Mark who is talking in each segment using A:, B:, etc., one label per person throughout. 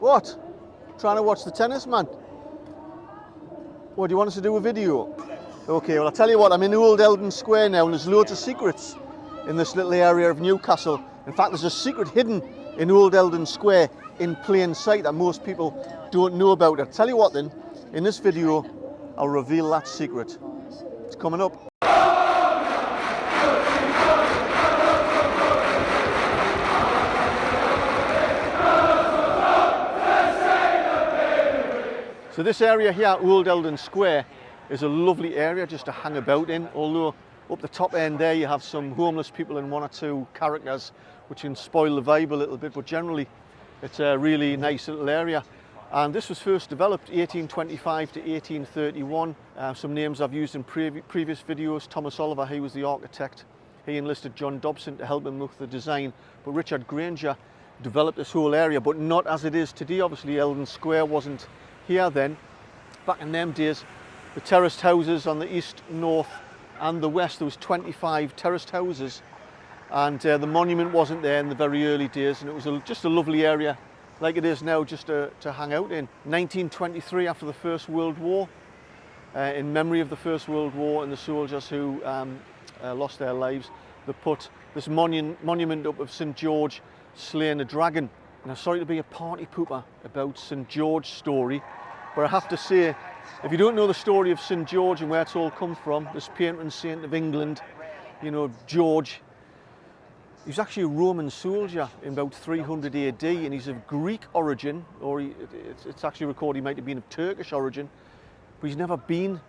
A: What? Trying to watch the tennis, man? What, do you want us to do a video? Okay, well, I'll tell you what, I'm in Old Eldon Square now, and there's loads of secrets in this little area of Newcastle. In fact, there's a secret hidden in Old Eldon Square in plain sight that most people don't know about. I'll tell you what then, in this video, I'll reveal that secret. It's coming up. So this area here, Old Eldon Square, is a lovely area just to hang about in, although up the top end there you have some homeless people and one or two characters which can spoil the vibe a little bit, but generally it's a really nice little area. And this was first developed 1825 to 1831. Some names I've used in previous videos. Thomas Oliver, he was the architect. He enlisted John Dobson to help him with the design, but Richard Granger developed this whole area, but not as it is today. Obviously Eldon Square wasn't here then. Back in them days, the terraced houses on the east, north and the west, there was 25 terraced houses, and the monument wasn't there in the very early days, and it was just a lovely area like it is now, just to hang out in. 1923, after the First World War, in memory of the First World War and the soldiers who lost their lives, they put this monument up of St George slaying a dragon. Now, sorry to be a party pooper about St George's story, but I have to say, if you don't know the story of St George and where it's all come from, this patron saint of England, you know, George, he was actually a Roman soldier in about 300 AD, and he's of Greek origin, or it's actually recorded he might have been of Turkish origin, but he's never been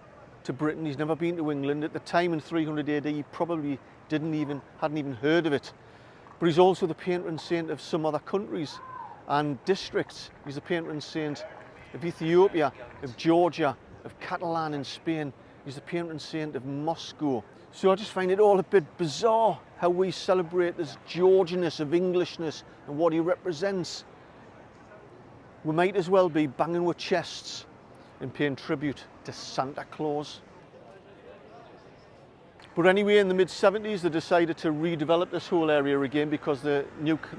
A: to Britain, he's never been to England. At the time in 300 AD, he probably hadn't even heard of it. But he's also the patron saint of some other countries and districts. He's the patron saint of Ethiopia, of Georgia, of Catalan in Spain. He's the patron saint of Moscow. So I just find it all a bit bizarre how we celebrate this Georgianess of Englishness and what he represents. We might as well be banging with chests and paying tribute to Santa Claus. But anyway, in the mid-70s, they decided to redevelop this whole area again because they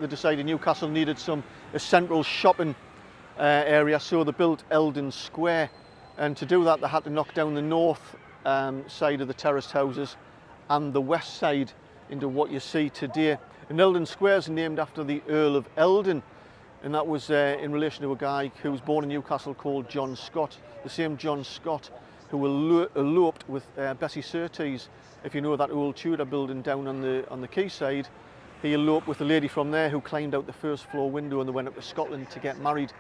A: decided Newcastle needed a central shopping area, so they built Eldon Square. And to do that, they had to knock down the north side of the terraced houses and the west side into what you see today. And Eldon Square is named after the Earl of Eldon, and that was in relation to a guy who was born in Newcastle called John Scott, the same John Scott who eloped with Bessie Surtees. If you know that old Tudor building down on the quayside, he eloped with a lady from there who climbed out the first floor window, and they went up to Scotland to get married.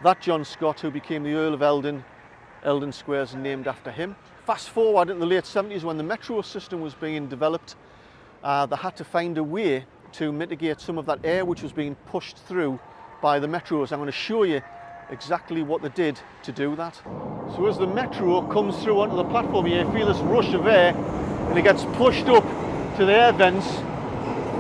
A: That John Scott, who became the Earl of Eldon, Eldon Square is named after him. Fast forward in the late 70s, when the metro system was being developed, they had to find a way to mitigate some of that air which was being pushed through by the metros. I'm going to show you exactly what they did to do that. So as the metro comes through onto the platform here, you feel this rush of air, and it gets pushed up to the air vents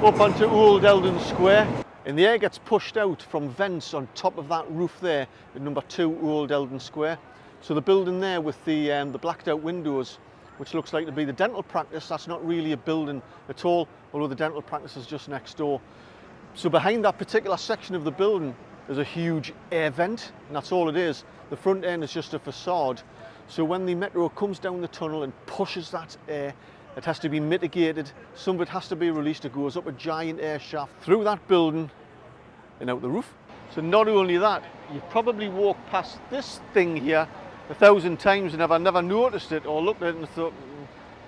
A: up onto Old Eldon Square, and the air gets pushed out from vents on top of that roof there at number 2 Old Eldon Square. So the building there with the blacked out windows, which looks like to be the dental practice, that's not really a building at all, although the dental practice is just next door. So behind that particular section of the building is a huge air vent, and that's all it is. The front end is just a facade. So when the metro comes down the tunnel and pushes that air, it has to be mitigated. Some of it has to be released. It goes up a giant air shaft through that building and out the roof. So not only that, you've probably walked past this thing here 1,000 times and I've never noticed it or looked at it and thought,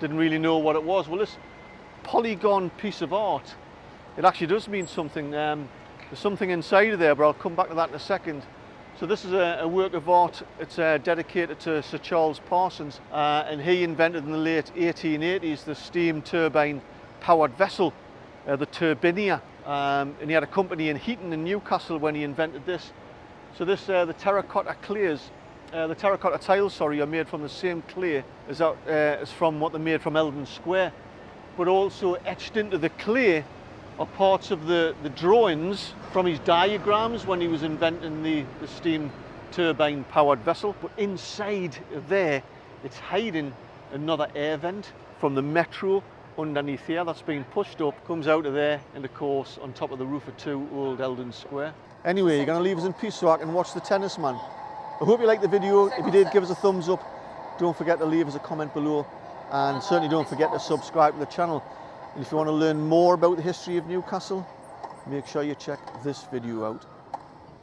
A: didn't really know what it was. Well, this polygon piece of art, it actually does mean something. There's something inside of there, but I'll come back to that in a second. So this is a work of art. It's dedicated to Sir Charles Parsons, and he invented in the late 1880s the steam turbine powered vessel, the Turbinia, and he had a company in Heaton in Newcastle when he invented this. So this the terracotta tiles, are made from the same clay as from what they made from Eldon Square, but also etched into the clay are parts of the drawings from his diagrams when he was inventing the steam turbine powered vessel. But inside there, it's hiding another air vent from the metro underneath here that's been pushed up, comes out of there and of course on top of the roof of 2 Old Eldon Square. Anyway, you're going to leave us in peace so I can watch the tennis, man. I hope you liked the video. If you did, give us a thumbs up. Don't forget to leave us a comment below, and certainly don't forget to subscribe to the channel. And if you want to learn more about the history of Newcastle, make sure you check this video out.